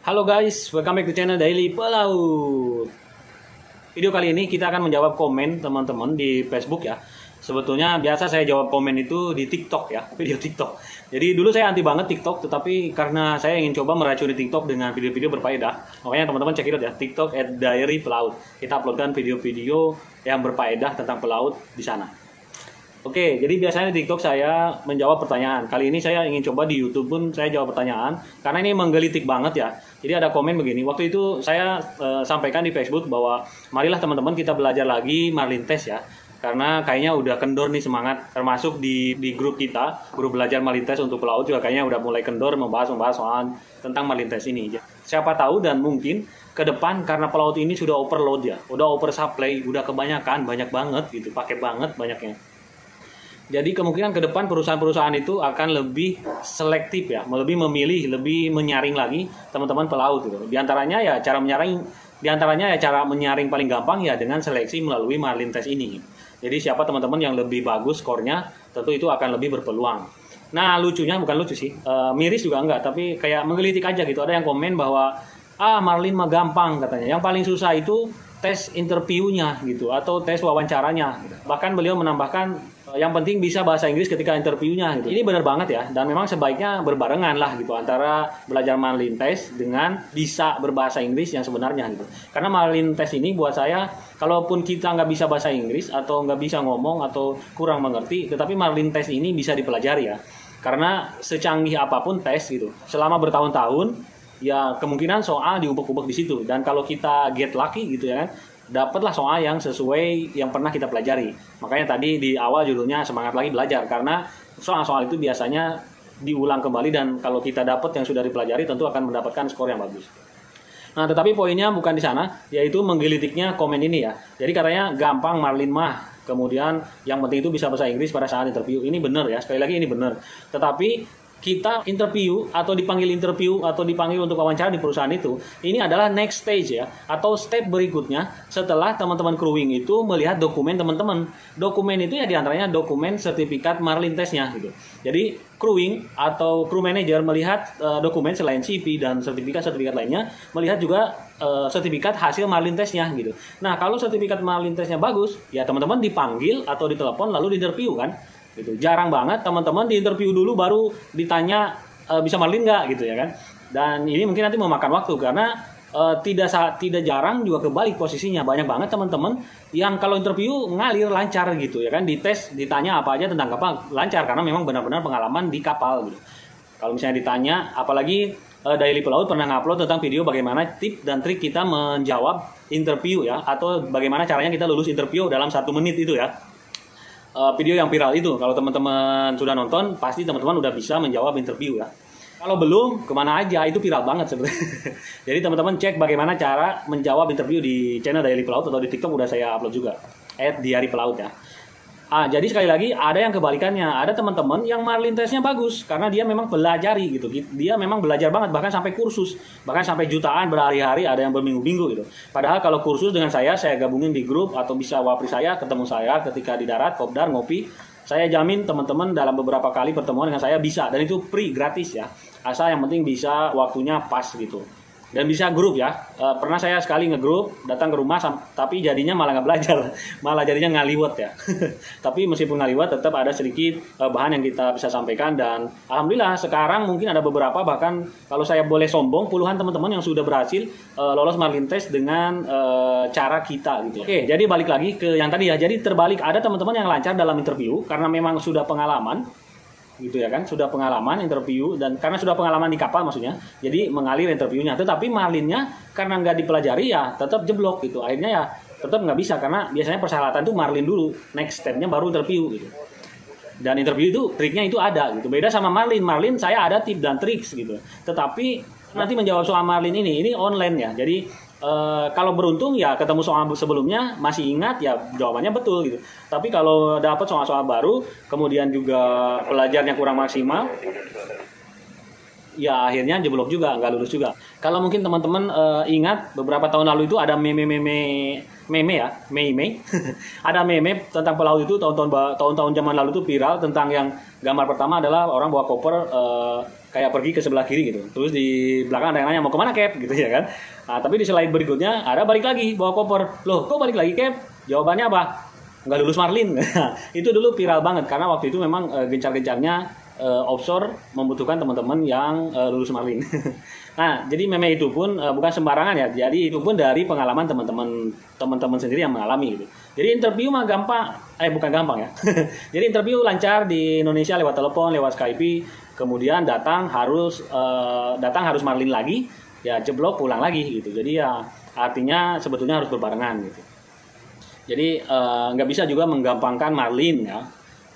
Halo guys, welcome back to channel Daily Pelaut. Video kali ini kita akan menjawab komen teman-teman di Facebook ya. Sebetulnya biasa saya jawab komen itu di TikTok ya, video TikTok. Jadi dulu saya anti banget TikTok, tetapi karena saya ingin coba meracuni TikTok dengan video-video berfaedah, makanya teman-teman cek it ya, TikTok @diary_pelaut. Kita uploadkan video-video yang berfaedah tentang pelaut di sana. Oke, jadi biasanya di TikTok saya menjawab pertanyaan. Kali ini saya ingin coba di YouTube pun saya jawab pertanyaan, karena ini menggelitik banget ya. Jadi ada komen begini, waktu itu saya sampaikan di Facebook bahwa marilah teman-teman kita belajar lagi marlin test ya. Karena kayaknya udah kendor nih semangat, termasuk di grup kita, grup belajar marlin test untuk pelaut juga kayaknya udah mulai kendor membahas soal tentang marlin test ini. Siapa tahu dan mungkin ke depan karena pelaut ini sudah overload ya, udah oversupply, udah kebanyakan, banyak banget gitu, pakai banget banyaknya. Jadi kemungkinan ke depan perusahaan-perusahaan itu akan lebih selektif ya, lebih memilih, lebih menyaring lagi teman-teman pelaut gitu. Di antaranya ya cara menyaring paling gampang ya dengan seleksi melalui marlin test ini. Jadi siapa teman-teman yang lebih bagus skornya, tentu itu akan lebih berpeluang. Nah lucunya, bukan lucu sih, miris juga enggak, tapi kayak menggelitik aja gitu. Ada yang komen bahwa marlin mah gampang katanya. Yang paling susah itu tes interviewnya gitu atau tes wawancaranya. Bahkan beliau menambahkan yang penting bisa bahasa Inggris ketika interviewnya gitu. Ini benar banget ya, dan memang sebaiknya berbarengan lah gitu antara belajar marlin test dengan bisa berbahasa Inggris yang sebenarnya gitu. Karena marlin test ini buat saya, kalaupun kita nggak bisa bahasa Inggris atau nggak bisa ngomong atau kurang mengerti, tetapi marlin test ini bisa dipelajari ya. Karena secanggih apapun tes gitu, selama bertahun-tahun ya kemungkinan soal diubek-ubek di situ. Dan kalau kita get lucky gitu ya kan, dapatlah soal yang sesuai yang pernah kita pelajari. Makanya tadi di awal judulnya semangat lagi belajar, karena soal-soal itu biasanya diulang kembali dan kalau kita dapat yang sudah dipelajari tentu akan mendapatkan skor yang bagus. Nah, tetapi poinnya bukan di sana, yaitu menggelitiknya komen ini ya. Jadi katanya gampang marlin mah, kemudian yang penting itu bisa bahasa Inggris pada saat interview. Ini benar ya, sekali lagi ini benar. Tetapi kita interview atau dipanggil untuk wawancara di perusahaan itu, ini adalah next stage ya, atau step berikutnya setelah teman-teman crewing itu melihat dokumen teman-teman. Dokumen itu ya diantaranya dokumen sertifikat marlin testnya gitu. Jadi crewing atau crew manager melihat dokumen selain CV dan sertifikat lainnya, melihat juga sertifikat hasil marlin testnya gitu. Nah kalau sertifikat marlin testnya bagus, ya teman-teman dipanggil atau ditelepon lalu di interview kan. Gitu. Jarang banget teman-teman di interview dulu baru ditanya bisa marlin nggak gitu ya kan. Dan ini mungkin nanti memakan waktu karena tidak jarang juga kebalik posisinya. Banyak banget teman-teman yang kalau interview ngalir lancar gitu ya kan, dites ditanya apa aja tentang kapal lancar karena memang benar-benar pengalaman di kapal gitu. Kalau misalnya ditanya, apalagi Daily Pelaut pernah ngupload tentang video bagaimana tip dan trik kita menjawab interview ya, atau bagaimana caranya kita lulus interview dalam 1 menit itu ya. Video yang viral itu, kalau teman-teman sudah nonton pasti teman-teman udah bisa menjawab interview ya. Kalau belum, kemana aja, itu viral banget sebenarnya. Jadi teman-teman cek bagaimana cara menjawab interview di channel Daily Pelaut atau di TikTok udah saya upload juga @diary_pelaut ya. Jadi sekali lagi ada yang kebalikannya, ada teman-teman yang marlin testnya bagus karena dia memang belajari gitu, dia memang belajar banget, bahkan sampai kursus, bahkan sampai jutaan berhari-hari, ada yang berminggu-minggu gitu. Padahal kalau kursus dengan saya gabungin di grup atau bisa wapri saya, ketemu saya ketika di darat, kopdar, ngopi, saya jamin teman-teman dalam beberapa kali pertemuan dengan saya bisa, dan itu free, gratis ya, asal yang penting bisa waktunya pas gitu. Dan bisa grup ya, pernah saya sekali ngegrup, datang ke rumah, tapi jadinya malah nggak belajar, malah jadinya ngaliwat ya. Tapi meskipun ngaliwat, tetap ada sedikit bahan yang kita bisa sampaikan, dan alhamdulillah sekarang mungkin ada beberapa, bahkan kalau saya boleh sombong, puluhan teman-teman yang sudah berhasil lolos marlin test dengan cara kita gitu. Oke, jadi balik lagi ke yang tadi ya, jadi terbalik, ada teman-teman yang lancar dalam interview karena memang sudah pengalaman gitu ya kan, sudah pengalaman interview, dan karena sudah pengalaman di kapal maksudnya, jadi mengalir interviewnya. Tetapi marlinnya karena nggak dipelajari ya tetap jeblok gitu, akhirnya ya tetap nggak bisa, karena biasanya persyaratan tuh marlin dulu, next stepnya baru interview gitu. Dan interview itu triknya itu ada gitu, beda sama marlin saya ada tip dan trik gitu, tetapi nanti menjawab soal marlin ini online ya. Jadi kalau beruntung ya ketemu soal sebelumnya masih ingat ya jawabannya betul gitu. Tapi kalau dapat soal-soal baru, kemudian juga pelajarnya kurang maksimal, ya akhirnya jeblok juga, nggak lulus juga. Kalau mungkin teman-teman ingat beberapa tahun lalu itu ada meme ya, meme ada meme tentang pelaut itu tahun-tahun zaman lalu itu viral, tentang yang gambar pertama adalah orang bawa koper kayak pergi ke sebelah kiri gitu. Terus di belakang ada yang nanya mau kemana Cap gitu ya kan. Nah, tapi di slide berikutnya ada balik lagi bawa koper. Loh, kok balik lagi Cap? Jawabannya apa? Nggak lulus Marlin. Itu dulu viral banget karena waktu itu memang gencar-gencarnya offshore membutuhkan teman-teman yang lulus Marlin. Nah, jadi meme itu pun bukan sembarangan ya. Jadi itu pun dari pengalaman teman-teman sendiri yang mengalami gitu. Jadi interview mah gampang, bukan gampang ya. Jadi interview lancar di Indonesia lewat telepon, lewat Skype, kemudian datang harus Marlin lagi, ya jeblok pulang lagi gitu. Jadi ya artinya sebetulnya harus berbarengan gitu. Jadi nggak bisa juga menggampangkan Marlin ya,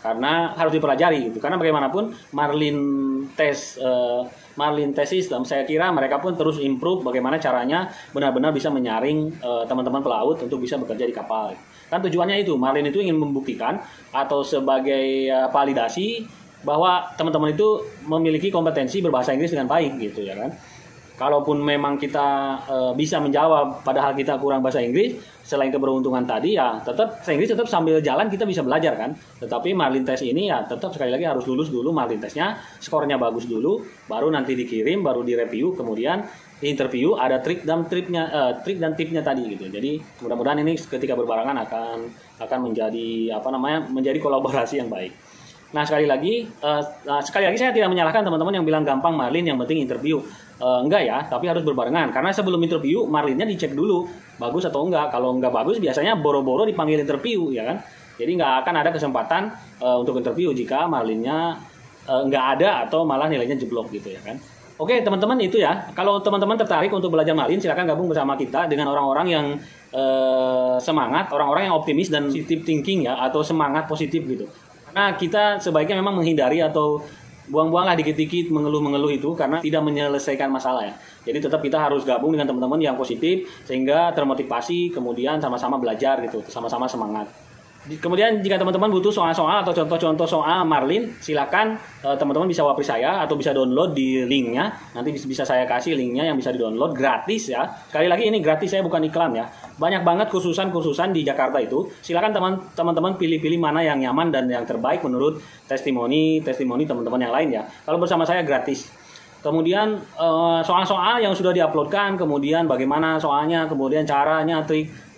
karena harus dipelajari gitu. Karena bagaimanapun Marlin test system, saya kira mereka pun terus improve bagaimana caranya benar-benar bisa menyaring teman-teman pelaut untuk bisa bekerja di kapal. Kan tujuannya itu, Marlin itu ingin membuktikan atau sebagai validasi bahwa teman-teman itu memiliki kompetensi berbahasa Inggris dengan baik gitu ya kan. Kalaupun memang kita bisa menjawab padahal kita kurang bahasa Inggris, selain keberuntungan tadi ya tetap bahasa Inggris tetap sambil jalan kita bisa belajar kan. Tetapi Marlin test ini ya tetap sekali lagi harus lulus dulu Marlin testnya, skornya bagus dulu, baru nanti dikirim, baru direview, kemudian di interview ada trik dan tipnya tadi gitu. Jadi mudah-mudahan ini ketika berbarengan akan menjadi menjadi kolaborasi yang baik. Nah sekali lagi saya tidak menyalahkan teman-teman yang bilang gampang Marlin, yang penting interview. Enggak ya, tapi harus berbarengan. Karena sebelum interview Marlinnya dicek dulu bagus atau enggak. Kalau enggak bagus biasanya boro-boro dipanggil interview ya kan. Jadi nggak akan ada kesempatan untuk interview jika Marlinnya nggak ada atau malah nilainya jeblok gitu ya kan. Oke teman-teman, itu ya. Kalau teman-teman tertarik untuk belajar Marlin, silakan gabung bersama kita dengan orang-orang yang semangat, orang-orang yang optimis dan positive thinking ya, atau semangat positif gitu. Karena kita sebaiknya memang menghindari atau buang-buanglah dikit-dikit mengeluh-mengeluh itu karena tidak menyelesaikan masalah ya. Jadi tetap kita harus gabung dengan teman-teman yang positif sehingga termotivasi, kemudian sama-sama belajar gitu, sama-sama semangat. Kemudian jika teman-teman butuh soal-soal atau contoh-contoh soal Marlin, silakan teman-teman bisa wapri saya atau bisa download di linknya. Nanti bisa saya kasih linknya yang bisa di-download gratis ya. Sekali lagi ini gratis, saya bukan iklan ya. Banyak banget kursusan-kursusan di Jakarta itu. Silakan teman-teman pilih-pilih mana yang nyaman dan yang terbaik menurut testimoni teman-teman yang lain ya. Kalau bersama saya gratis. Kemudian soal-soal yang sudah diuploadkan, kemudian bagaimana soalnya, kemudian caranya,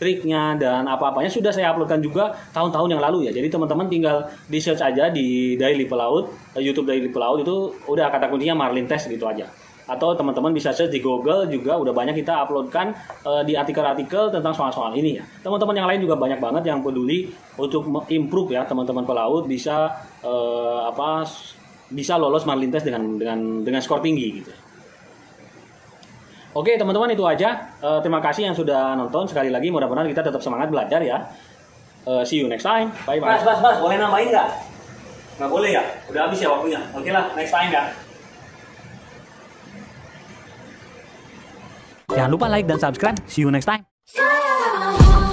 triknya dan apa-apanya sudah saya uploadkan juga tahun-tahun yang lalu ya. Jadi teman-teman tinggal di search aja di Daily Pelaut, YouTube Daily Pelaut itu udah kata kuncinya Marlin Test gitu aja. Atau teman-teman bisa search di Google juga udah banyak kita uploadkan di artikel-artikel tentang soal-soal ini ya. Teman-teman yang lain juga banyak banget yang peduli untuk improve ya, teman-teman pelaut bisa bisa lolos Marlin Test dengan skor tinggi gitu. Oke teman-teman, itu aja. Terima kasih yang sudah nonton. Sekali lagi mudah-mudahan kita tetap semangat belajar ya. See you next time. Bye bye. Mas, boleh nambahin nggak? Nggak boleh ya? Udah habis ya waktunya. Oke lah, next time ya. Jangan lupa like dan subscribe. See you next time. Yeah.